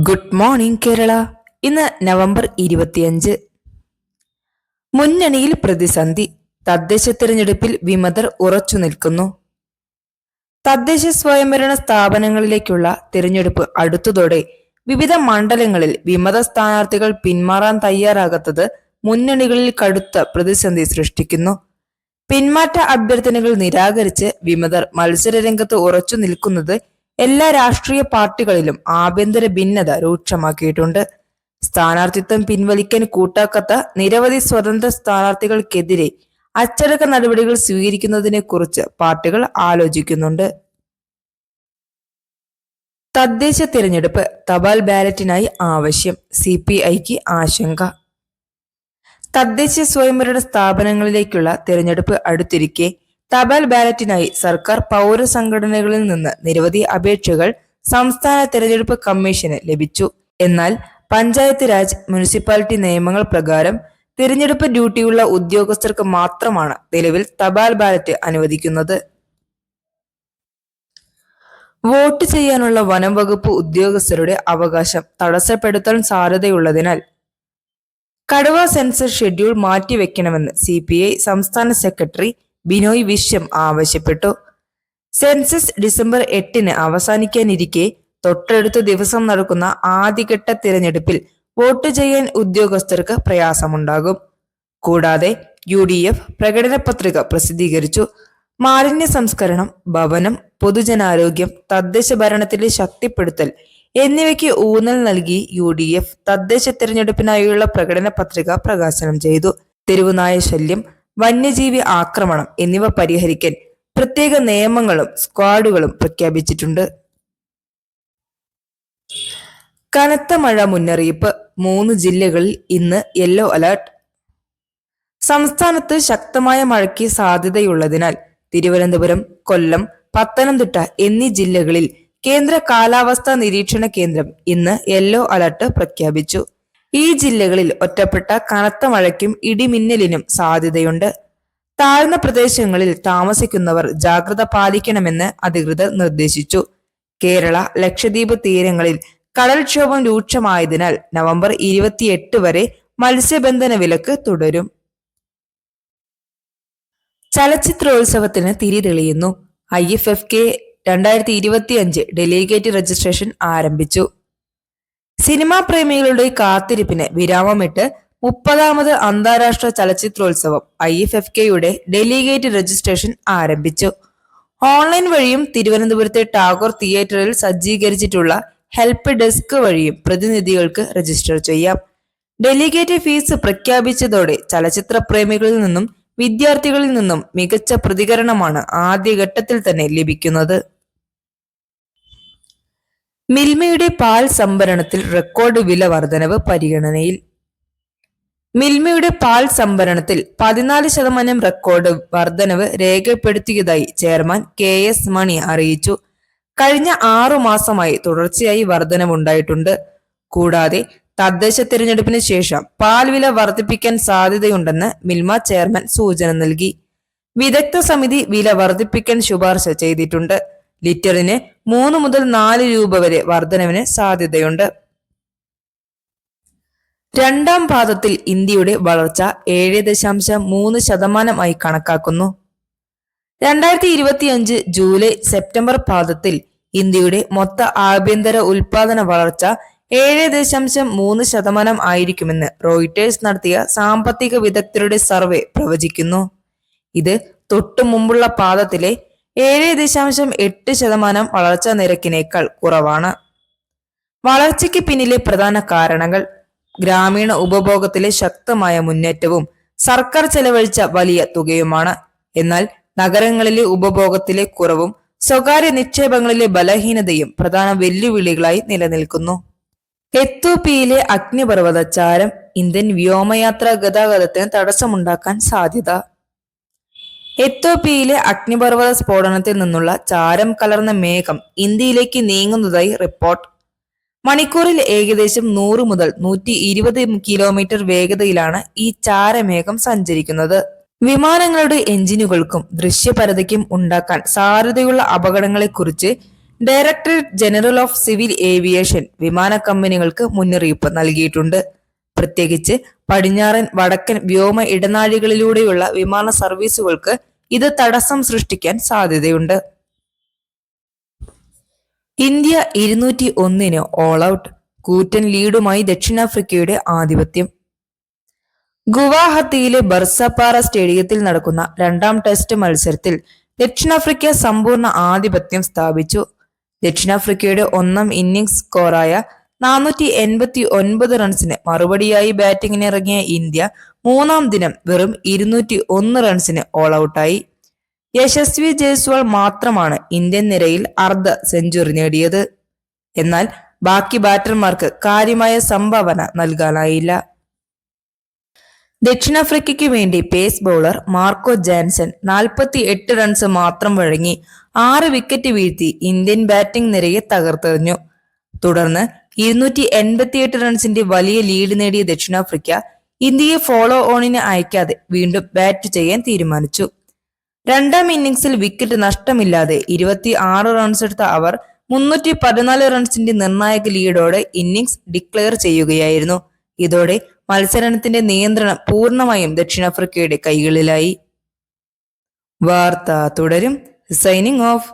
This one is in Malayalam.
Good morning Kerala. ഇന്ന് നവംബർ 25. മുന്നണിയിൽ പ്രതിസന്ധി. തദ്ദേശ തിരഞ്ഞെടുപ്പിൽ വിമതർ ഉറച്ചു നിൽക്കുന്നു. തദ്ദേശ സ്വയംഭരണ സ്ഥാപനങ്ങളിലേക്കുള്ള തിരഞ്ഞെടുപ്പ് അടുത്തതോടെ വിവിധ മണ്ഡലങ്ങളിൽ വിമത സ്ഥാനാർത്ഥികൾ പിന്മാറാൻ തയ്യാറാകാത്തത് മുന്നണികളിൽ കടുത്ത പ്രതിസന്ധി സൃഷ്ടിക്കുന്നു. പിന്മാറ്റ അഭ്യർത്ഥനകൾ നിരാകരിച്ച് വിമതർ മത്സരരംഗത്ത് ഉറച്ചു നിൽക്കുന്നത് എല്ലാ രാഷ്ട്രീയ പാർട്ടികളിലും ആഭ്യന്തര ഭിന്നത രൂക്ഷമാക്കിയിട്ടുണ്ട്. സ്ഥാനാർത്ഥിത്വം പിൻവലിക്കാൻ കൂട്ടാക്കാത്ത നിരവധി സ്വതന്ത്ര സ്ഥാനാർത്ഥികൾക്കെതിരെ അച്ചടക്ക നടപടികൾ സ്വീകരിക്കുന്നതിനെ കുറിച്ച് പാർട്ടികൾ ആലോചിക്കുന്നുണ്ട്. തദ്ദേശ തിരഞ്ഞെടുപ്പ് തപാൽ ബാലറ്റിനായി ആവശ്യം. CPIക്ക് ആശങ്ക. തദ്ദേശ സ്വയംഭരണ സ്ഥാപനങ്ങളിലേക്കുള്ള തിരഞ്ഞെടുപ്പ് അടുത്തിരിക്കെ തപാൽ ബാലറ്റിനായി സർക്കാർ പൗരസംഘടനകളിൽ നിന്ന് നിരവധി അപേക്ഷകൾ സംസ്ഥാന തിരഞ്ഞെടുപ്പ് കമ്മീഷന് ലഭിച്ചു. എന്നാൽ പഞ്ചായത്ത് രാജ്, മുനിസിപ്പാലിറ്റി നിയമങ്ങൾ പ്രകാരം തിരഞ്ഞെടുപ്പ് ഡ്യൂട്ടിയുള്ള ഉദ്യോഗസ്ഥർക്ക് മാത്രമാണ് നിലവിൽ തപാൽ ബാലറ്റ് അനുവദിക്കുന്നത്. വോട്ട് ചെയ്യാനുള്ള വനം വകുപ്പ് ഉദ്യോഗസ്ഥരുടെ അവകാശം തടസ്സപ്പെടുത്താൻ സാധ്യതയുള്ളതിനാൽ കടുവ സെൻസസ് ഷെഡ്യൂൾ മാറ്റിവെക്കണമെന്ന് CPI സംസ്ഥാന സെക്രട്ടറി ബിനോയ് വിശ്വം ആവശ്യപ്പെട്ടു. സെൻസസ് ഡിസംബർ 8 അവസാനിക്കാനിരിക്കെ തൊട്ടടുത്ത ദിവസം നടക്കുന്ന ആദ്യഘട്ട തിരഞ്ഞെടുപ്പിൽ വോട്ട് ചെയ്യാൻ ഉദ്യോഗസ്ഥർക്ക് പ്രയാസമുണ്ടാകും. കൂടാതെ UDF പ്രകടന പത്രിക പ്രസിദ്ധീകരിച്ചു. മാലിന്യ സംസ്കരണം, ഭവനം, പൊതുജനാരോഗ്യം, തദ്ദേശ ഭരണത്തിലെ ശക്തിപ്പെടുത്തൽ എന്നിവയ്ക്ക് ഊന്നൽ നൽകി UDF തദ്ദേശ തിരഞ്ഞെടുപ്പിനായുള്ള പ്രകടന പത്രിക പ്രകാശനം ചെയ്തു. തെരുവുനായ ശല്യം, വന്യജീവി ആക്രമണം എന്നിവ പരിഹരിക്കാൻ പ്രത്യേക നിയമങ്ങളും സ്ക്വാഡുകളും പ്രഖ്യാപിച്ചിട്ടുണ്ട്. കനത്ത മഴ മുന്നറിയിപ്പ്. 3 ജില്ലകളിൽ ഇന്ന് യെല്ലോ അലർട്ട്. സംസ്ഥാനത്ത് ശക്തമായ മഴയ്ക്ക് സാധ്യതയുള്ളതിനാൽ തിരുവനന്തപുരം, കൊല്ലം, പത്തനംതിട്ട എന്നീ ജില്ലകളിൽ കേന്ദ്ര കാലാവസ്ഥാ നിരീക്ഷണ കേന്ദ്രം ഇന്ന് യെല്ലോ അലർട്ട് പ്രഖ്യാപിച്ചു. ഈ ജില്ലകളിൽ ഒറ്റപ്പെട്ട കനത്ത മഴയ്ക്കും ഇടിമിന്നലിനും സാധ്യതയുണ്ട്. താഴ്ന്ന പ്രദേശങ്ങളിൽ താമസിക്കുന്നവർ ജാഗ്രത പാലിക്കണമെന്ന് അധികൃതർ നിർദ്ദേശിച്ചു. കേരള, ലക്ഷദ്വീപ് തീരങ്ങളിൽ കടൽക്ഷോഭം രൂക്ഷമായതിനാൽ നവംബർ 28 വരെ മത്സ്യബന്ധന വിലക്ക് തുടരും. ചലച്ചിത്രോത്സവത്തിന് തിരി തെളിയുന്നു. IFFK 2025 ഡെലിഗേറ്റ് രജിസ്ട്രേഷൻ ആരംഭിച്ചു. സിനിമാ പ്രേമികളുടെ കാത്തിരിപ്പിന് വിരാമമിട്ട് 30ാമത് അന്താരാഷ്ട്ര ചലച്ചിത്രോത്സവം IFFKയുടെ ഡെലിഗേറ്റ് രജിസ്ട്രേഷൻ ആരംഭിച്ചു. ഓൺലൈൻ വഴിയും തിരുവനന്തപുരത്തെ ടാഗോർ തിയേറ്ററിൽ സജ്ജീകരിച്ചിട്ടുള്ള ഹെൽപ്പ് ഡെസ്ക് വഴിയും പ്രതിനിധികൾക്ക് രജിസ്റ്റർ ചെയ്യാം. ഡെലിഗേറ്റ് ഫീസ് പ്രഖ്യാപിച്ചതോടെ ചലച്ചിത്ര പ്രേമികളിൽ നിന്നും വിദ്യാർത്ഥികളിൽ നിന്നും മികച്ച പ്രതികരണമാണ് ആദ്യഘട്ടത്തിൽ തന്നെ ലഭിക്കുന്നത്. മിൽമയുടെ പാൽ സംഭരണത്തിൽ റെക്കോർഡ് വില വർധനവ് പരിഗണനയിൽ. മിൽമയുടെ പാൽ സംഭരണത്തിൽ 14% റെക്കോർഡ് വർധനവ് രേഖപ്പെടുത്തിയതായി ചെയർമാൻ KS മണി അറിയിച്ചു. കഴിഞ്ഞ 6 മാസമായി തുടർച്ചയായി വർധനവുണ്ടായിട്ടുണ്ട്. കൂടാതെ തദ്ദേശ തിരഞ്ഞെടുപ്പിന് ശേഷം പാൽ വില വർദ്ധിപ്പിക്കാൻ സാധ്യതയുണ്ടെന്ന് മിൽമ ചെയർമാൻ സൂചന നൽകി. വിദഗ്ധ സമിതി വില വർദ്ധിപ്പിക്കാൻ ശുപാർശ ചെയ്തിട്ടുണ്ട്. ലിറ്ററിന് 3 മുതൽ 4 രൂപ വരെ വർധനവിന് സാധ്യതയുണ്ട്. രണ്ടാം പാദത്തിൽ ഇന്ത്യയുടെ വളർച്ച 7.3% കണക്കാക്കുന്നു. 2025 ജൂലൈ സെപ്റ്റംബർ പാദത്തിൽ ഇന്ത്യയുടെ മൊത്ത ആഭ്യന്തര ഉൽപാദന വളർച്ച 7.3% ആയിരിക്കുമെന്ന് റോയിട്ടേഴ്സ് നടത്തിയ സാമ്പത്തിക വിദഗ്ധരുടെ സർവേ പ്രവചിക്കുന്നു. ഇത് തൊട്ടു മുമ്പുള്ള പാദത്തിലെ 7.8% വളർച്ചാ നിരക്കിനേക്കാൾ കുറവാണ്. വളർച്ചയ്ക്ക് പിന്നിലെ പ്രധാന കാരണങ്ങൾ ഗ്രാമീണ ഉപഭോഗത്തിലെ ശക്തമായ മുന്നേറ്റവും സർക്കാർ ചെലവഴിച്ച വലിയ തുകയുമാണ്. എന്നാൽ നഗരങ്ങളിലെ ഉപഭോഗത്തിലെ കുറവും സ്വകാര്യ നിക്ഷേപങ്ങളിലെ ബലഹീനതയും പ്രധാന വെല്ലുവിളികളായി നിലനിൽക്കുന്നു. എത്യോപ്യയിലെ അഗ്നിപർവ്വത ചാരം ഇന്ത്യൻ വ്യോമയാത്രാ ഗതാഗതത്തിന് തടസ്സമുണ്ടാക്കാൻ സാധ്യത. എത്യോപ്യയിലെ അഗ്നിപർവ്വത സ്ഫോടനത്തിൽ നിന്നുള്ള ചാരം കലർന്ന മേഘം ഇന്ത്യയിലേക്ക് നീങ്ങുന്നതായി റിപ്പോർട്ട്. മണിക്കൂറിൽ ഏകദേശം 100 മുതൽ 120 കിലോമീറ്റർ വേഗതയിലാണ് ഈ ചാരമേഘം സഞ്ചരിക്കുന്നത്. വിമാനങ്ങളുടെ എഞ്ചിനുകൾക്കും ദൃശ്യപരതയ്ക്കും ഉണ്ടാക്കാൻ സാധ്യതയുള്ള അപകടങ്ങളെക്കുറിച്ച് directorate general of civil aviation വിമാന കമ്പനികൾക്ക് മുന്നറിയിപ്പ് നൽകിയിട്ടുണ്ട്. പ്രത്യേകിച്ച് പടിഞ്ഞാറൻ വടക്കൻ വ്യോമ ഇടനാഴികളിലൂടെയുള്ള വിമാന സർവീസുകൾക്ക് ഇത് തടസ്സം സൃഷ്ടിക്കാൻ സാധ്യതയുണ്ട്. India 201 all out. കൂറ്റൻ ലീഡുമായി ദക്ഷിണാഫ്രിക്കയുടെ ആധിപത്യം. ഗുവാഹത്തിയിലെ ബർസപാറ സ്റ്റേഡിയത്തിൽ നടക്കുന്ന രണ്ടാം ടെസ്റ്റ് മത്സരത്തിൽ ദക്ഷിണാഫ്രിക്ക സമ്പൂർണ്ണ ആധിപത്യം സ്ഥാപിച്ചു. ദക്ഷിണാഫ്രിക്കയുടെ ഒന്നാം ഇന്നിംഗ്സ് സ്കോറായ 489 റൺസിന് മറുപടിയായി ബാറ്റിംഗിനിറങ്ങിയ ഇന്ത്യ മൂന്നാം ദിനം വെറും 201 റൺസിന് ഓൾ ഔട്ടായി. യശസ്വി ജയ്സ്വാൾ മാത്രമാണ് ഇന്ത്യൻ നിരയിൽ അർദ്ധ സെഞ്ചുറി നേടിയത്. എന്നാൽ ബാക്കി ബാറ്റർമാർക്ക് കാര്യമായ സംഭാവന നൽകാനായില്ല. ദക്ഷിണാഫ്രിക്കയ്ക്ക് വേണ്ടി pace bowler Marco Jansen 48 runs മാത്രം വഴങ്ങി 6 വിക്കറ്റ് വീഴ്ത്തി ഇന്ത്യൻ ബാറ്റിംഗ് നിരയെ തകർത്തെറിഞ്ഞു. തുടർന്ന് 288 റൺസിന്റെ വലിയ ലീഡ് നേടിയ ദക്ഷിണാഫ്രിക്ക ഇന്ത്യയെ ഫോളോ ഓണിന് അയക്കാതെ വീണ്ടും ബാറ്റ് ചെയ്യാൻ തീരുമാനിച്ചു. രണ്ടാം ഇന്നിംഗ്സിൽ വിക്കറ്റ് നഷ്ടമില്ലാതെ 26 റൺസെടുത്ത അവർ 314 റൺസിന്റെ നിർണായക ലീഡോടെ ഇന്നിംഗ്സ് ഡിക്ലെയർ ചെയ്യുകയായിരുന്നു. ഇതോടെ മത്സരത്തിന്റെ നിയന്ത്രണം പൂർണ്ണമായും ദക്ഷിണാഫ്രിക്കയുടെ കൈകളിലായി. വാർത്ത തുടരും. Signing off.